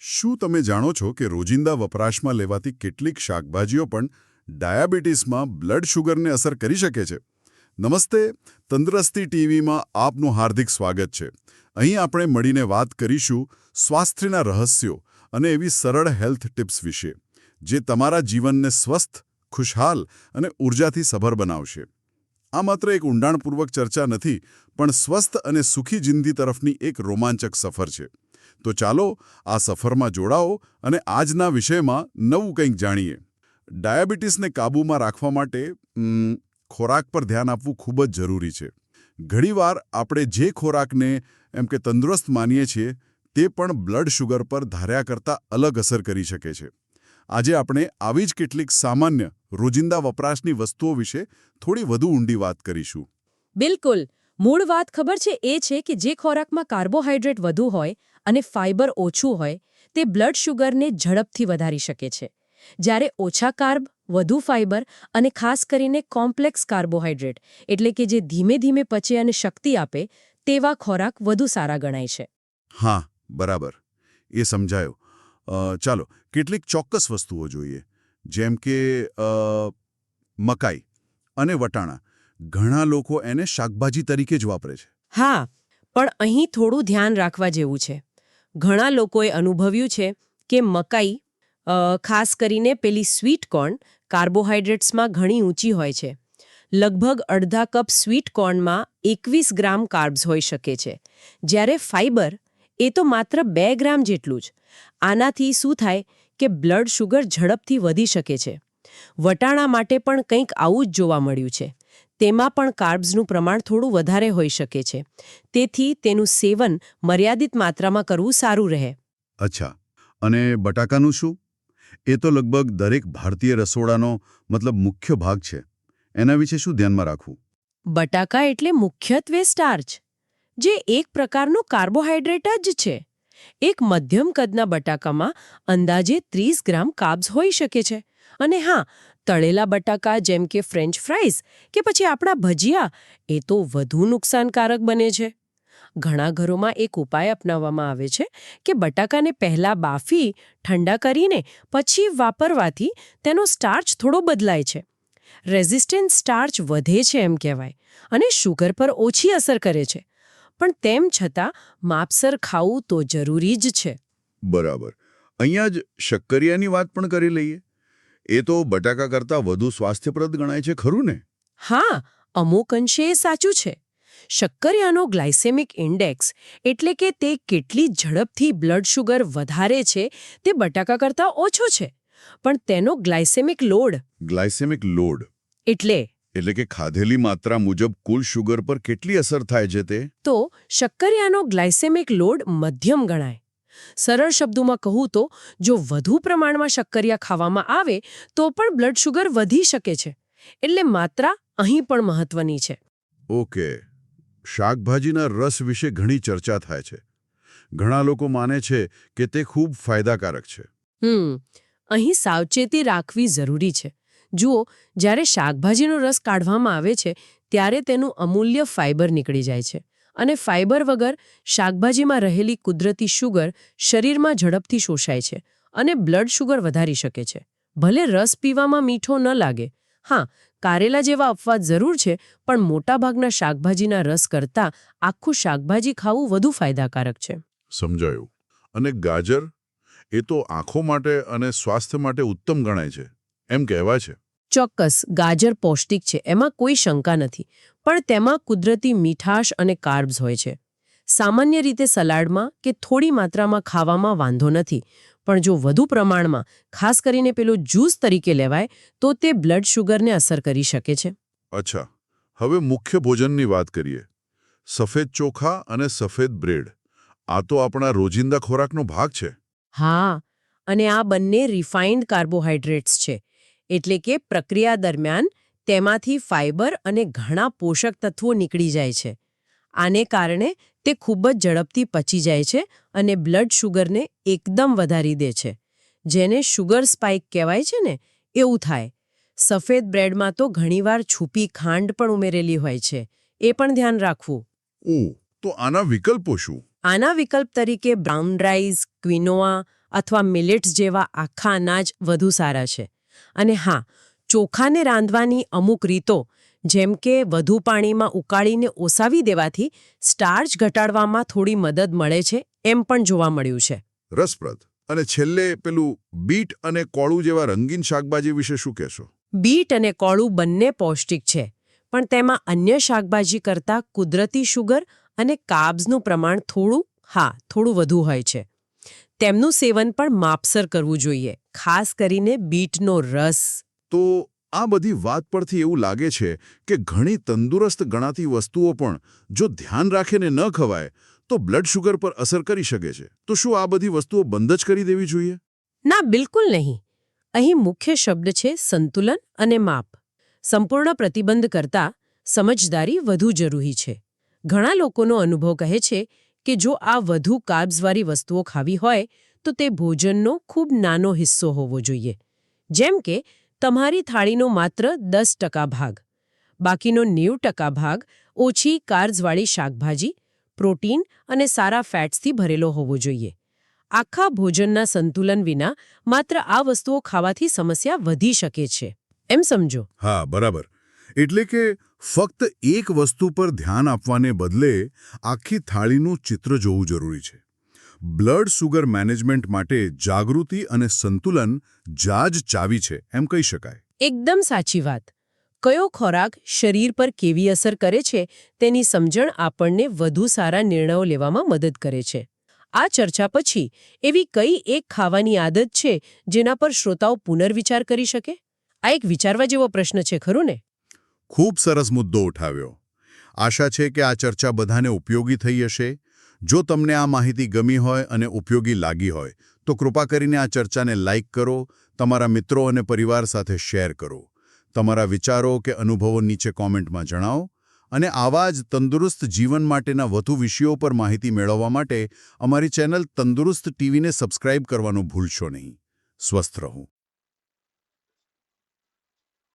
શું તમે જાણો છો કે રોજિંદા વપરાશમાં લેવાતી કેટલીક શાકભાજીઓ પણ ડાયાબિટીસમાં બ્લડ શુગરને અસર કરી શકે છે? નમસ્તે, તંદુરસ્તી ટીવીમાં આપનું હાર્દિક સ્વાગત છે. અહીં આપણે મળીને વાત કરીશું સ્વાસ્થ્યના રહસ્યો અને એવી સરળ હેલ્થ ટિપ્સ વિશે, જે તમારા જીવનને સ્વસ્થ, ખુશહાલ અને ઉર્જાથી સભર બનાવશે. આ માત્ર એક ઊંડાણપૂર્વક ચર્ચા નથી, પણ સ્વસ્થ અને સુખી જિંદગી તરફની એક રોમાંચક સફર છે. તો ચાલો આ સફરમાં જોડાઓ અને આજના વિષયમાં નવું કંઈક જાણીએ. ડાયાબિટીસને કાબૂમાં રાખવા માટે ખોરાક પર ધ્યાન આપવું ખૂબ જ જરૂરી છે. ઘણીવાર આપણે જે ખોરાકને એમ કે તંદુરસ્ત માનીએ છીએ, તે પણ બ્લડ શુગર પર ધાર્યા કરતાં અલગ અસર કરી શકે છે. આજે આપણે આવી જ કેટલીક સામાન્ય રોજિંદા વપરાશની વસ્તુઓ વિશે થોડી વધુ ઊંડી વાત કરીશું. બિલકુલ. મૂળ વાત ખબર છે એ છે કે જે ખોરાકમાં કાર્બોહાઈડ્રેટ વધુ હોય અને ફાઇબર ઓછું હોય, તે બ્લડ શુગરને ઝડપથી વધારી શકે છે. જ્યારે ઓછા કાર્બ, વધુ ફાઇબર અને ખાસ કરીને કોમ્પ્લેક્સ કાર્બોહાઈડ્રેટ, એટલે કે જે ધીમે ધીમે પચે અને શક્તિ આપે, તેવા ખોરાક વધુ સારા ગણાય છે. હા, બરાબર. એ સમજાયો. ચાલો, કેટલીક ચોક્કસ વસ્તુઓ જોઈએ. જેમ કે મકાઈ અને વટાણા. ઘણા લોકો એને શાકભાજી તરીકે જ વાપરે છે. હા, પણ અહીં થોડું ધ્યાન રાખવા જેવું છે. ઘણા લોકોએ અનુભવ્યું છે કે મકાઈ, ખાસ કરીને પેલી સ્વીટ કોર્ન, કાર્બોહાઈડ્રેટ્સમાં ઘણી ઊંચી હોય છે. લગભગ અડધા કપ સ્વીટ કોર્નમાં 21 ગ્રામ કાર્બ્સ હોઈ શકે છે, જ્યારે ફાઇબર એ તો માત્ર 2 ગ્રામ જેટલું જ. આનાથી શું થાય કે બ્લડ શુગર ઝડપથી વધી શકે છે. વટાણા માટે પણ કંઈક આવું જ જોવા મળ્યું છે. તેમાં પણ કાર્બ્સનું પ્રમાણ થોડું વધારે હોઈ શકે છે. તેથી તેનું સેવન મર્યાદિત માત્રામાં કરવું સારું રહે. અચ્છા, અને બટાકાનું શું? એ તો લગભગ દરેક ભારતીય રસોડાનો મુખ્ય ભાગ છે. એના વિશે શું ધ્યાનમાં રાખવું? બટાકા એટલે મુખ્યત્વે સ્ટાર્ચ, જે એક પ્રકારનું કાર્બોહાઈડ્રેટ જ છે. એક મધ્યમ કદના બટાકામાં અંદાજે 30 ગ્રામ કાર્બ્સ હોઈ શકે છે. અને હા, તળેલા બટાકા જેમ કે ફ્રેન્ચ ફ્રાઈઝ કે પછી આપણા ભજીયા, એ તો વધુ નુકસાનકારક બને છે. ઘણા ઘરોમાં એક ઉપાય અપનાવવામાં આવે છે કે બટાકાને પહેલા બાફી ઠંડા કરીને પછી વાપરવાથી તેનો સ્ટાર્ચ થોડો બદલાય છે. રેઝિસ્ટન્ટ સ્ટાર્ચ વધે છે એમ કહેવાય, અને શુગર પર ઓછી અસર કરે છે. પણ તેમ છતાં માપસર ખાવું તો જરૂરી જ છે. બરાબર. અહીંયા જ શક્કરિયાની વાત પણ કરી લઈએ. એ તો બટાકા કરતાં વધુ સ્વાસ્થ્યપ્રદ ગણાય છે, ખરું ને? હા, અમુક અંશે એ સાચું છે. શક્કરિયાનો ગ્લાયસેમિક ઇન્ડેક્સ, એટલે કે તે કેટલી ઝડપથી બ્લડ શુગર વધારે છે, તે બટાકા કરતાં ઓછો છે. પણ તેનો ગ્લાયસેમિક લોડ એટલે કે ખાધેલી માત્રા મુજબ કુલ શુગર પર કેટલી અસર થાય છે તે? તો શક્કરિયાનો ગ્લાયસેમિક લોડ મધ્યમ ગણાય. સરળ શબ્દોમાં કહું તો, જો વધુ પ્રમાણમાં શક્કરિયા ખાવામાં આવે તો પણ બ્લડ શુગર વધી શકે છે. એટલે માત્રા અહીં પણ મહત્વની છે. ઓકે. શાકભાજીના રસ વિશે ઘણી ચર્ચા થાય છે. ઘણા લોકો માને છે કે તે ખૂબ ફાયદાકારક છે. અહીં સાવચેતી રાખવી જરૂરી છે. જુઓ, જ્યારે શાકભાજીનો રસ કાઢવામાં આવે છે, ત્યારે તેનું અમૂલ્ય ફાઇબર નીકળી જાય છે. અને ફાઇબર વગર શાકભાજીમાં રહેલી કુદરતી શુગર શરીરમાં ઝડપથી શોષાય છે અને બ્લડ શુગર વધારી શકે છે. ભલે રસ પીવામાં મીઠો ન લાગે. હા, કારેલા જેવા અપવાદ જરૂર છે, પણ મોટાભાગના શાકભાજીના રસ કરતાં આખું શાકભાજી ખાવું વધુ ફાયદાકારક છે. સમજાયું. અને ગાજર? એ તો આંખો માટે અને સ્વાસ્થ્ય માટે ઉત્તમ ગણાય છે, એમ કહેવાય છે. ચોક્કસ, ગાજર પૌષ્ટિક છે, એમાં કોઈ શંકા નથી. પણ તેમાં કુદરતી મીઠાશ અને કાર્બ્સ હોય છે. સામાન્ય રીતે સલાડમાં કે થોડી માત્રામાં ખાવામાં વાંધો નથી. પણ જો વધુ પ્રમાણમાં, ખાસ કરીને પેલો જ્યુસ તરીકે લેવાય, તો તે બ્લડ શુગરને અસર કરી શકે છે. અચ્છા, હવે મુખ્ય ભોજનની વાત કરીએ. સફેદ ચોખા અને સફેદ બ્રેડ. આ તો આપણા રોજિંદા ખોરાકનો ભાગ છે. હા, અને આ બંને રિફાઇન્ડ કાર્બોહાઈડ્રેટ્સ છે. એટલે કે પ્રક્રિયા દરમિયાન તેમાંથી ફાઇબર અને ઘણા પોષક તત્વો નીકળી જાય છે. આને કારણે તે ખૂબ જ ઝડપથી પચી જાય છે અને બ્લડ શુગરને એકદમ વધારી દે છે. જેને શુગર સ્પાઇક કહેવાય છે ને, એવું થાય. સફેદ બ્રેડમાં તો ઘણીવાર છુપી ખાંડ પણ ઉમેરેલી હોય છે. એ પણ ધ્યાન રાખવું. તો આના વિકલ્પો શું? આના વિકલ્પ તરીકે બ્રાઉન રાઈસ, ક્વિનોઆ અથવા મિલેટ્સ જેવા આખા અનાજ વધુ સારા છે. અને હા, ચોખાને રાંધવાની અમુક રીતો, જેમ કે વધુ પાણીમાં ઉકાળીને ઓસાવી દેવાથી સ્ટાર્ચ ઘટાડવામાં થોડી મદદ મળે છે, એમ પણ જોવા મળ્યું છે. રસપ્રદ. અને છેલ્લે પેલું બીટ અને કોળું જેવા રંગીન શાકભાજી વિશે શું કહેશો? બીટ અને કોળું બંને પૌષ્ટિક છે, પણ તેમાં અન્ય શાકભાજી કરતાં કુદરતી શુગર અને કાર્બ્સનું પ્રમાણ થોડું વધુ હોય છે. તેમનું સેવન પણ માપસર કરવું જોઈએ, ખાસ કરીને બીટનો રસ. તો આ બધી વાત પરથી એવું લાગે છે કે ઘણી તંદુરસ્ત ગણાતી વસ્તુઓ પણ જો ધ્યાન રાખીને ન ખવાય તો બ્લડ શુગર પર અસર કરી શકે છે. તો શું આ બધી વસ્તુઓ બંધ જ કરી દેવી જોઈએ? ના, બિલકુલ નહીં. અહીં મુખ્ય શબ્દ છે સંતુલન અને માપ. સંપૂર્ણ પ્રતિબંધ કરતાં સમજદારી વધુ જરૂરી છે. ઘણા લોકોનો અનુભવ કહે છે કે જો આ વધુ કાર્બ્સવાળી વસ્તુઓ ખાવી હોય તો તે ભોજનનો ખૂબ નાનો હિસ્સો હોવો જોઈએ. જેમ કે તમારી થાળીનો માત્ર 10% ભાગ. બાકીનો 90% ભાગ ઓછી કાર્બ્સવાળી શાકભાજી, પ્રોટીન અને સારા ફેટ્સથી ભરેલો હોવો જોઈએ. આખા ભોજનના સંતુલન વિના માત્ર આ વસ્તુઓ ખાવાથી સમસ્યા વધી શકે છે, એમ સમજો. હા, બરાબર. એટલે કે ફક્ત એક વસ્તુ પર ધ્યાન આપવાને બદલે આખી થાળીનું ચિત્ર જોવું જરૂરી છે. બ્લડ શુગર મેનેજમેન્ટ માટે જાગૃતિ અને સંતુલન જ ચાવી છે, એમ કહી શકાય. એકદમ સાચી વાત. કયો ખોરાક શરીર પર કેવી અસર કરે છે તેની સમજણ આપણને વધુ સારા નિર્ણયો લેવામાં મદદ કરે છે. આ ચર્ચા પછી એવી કઈ એક ખાવાની આદત છે જેના પર શ્રોતાઓ પુનર્વિચાર કરી શકે? આ એક વિચારવા જેવો પ્રશ્ન છે, ખરું ને? ખૂબ સરસ મુદ્દો ઉઠાવ્યો. આશા છે કે આ ચર્ચા બધાને ઉપયોગી થઈ હશે. જો તમને આ માહિતી ગમી હોય અને ઉપયોગી લાગી હોય તો કૃપા કરીને આ ચર્ચાને લાઇક કરો, તમારા મિત્રો અને પરિવાર સાથે શેર કરો. તમારા વિચારો કે અનુભવો નીચે કોમેન્ટમાં જણાવો. અને આવા જ તંદુરસ્ત જીવન માટેના વધુ વિષયો પર માહિતી મેળવવા માટે અમારી ચેનલ તંદુરસ્ત ટીવીને સબસ્ક્રાઇબ કરવાનું ભૂલશો નહીં. સ્વસ્થ રહો.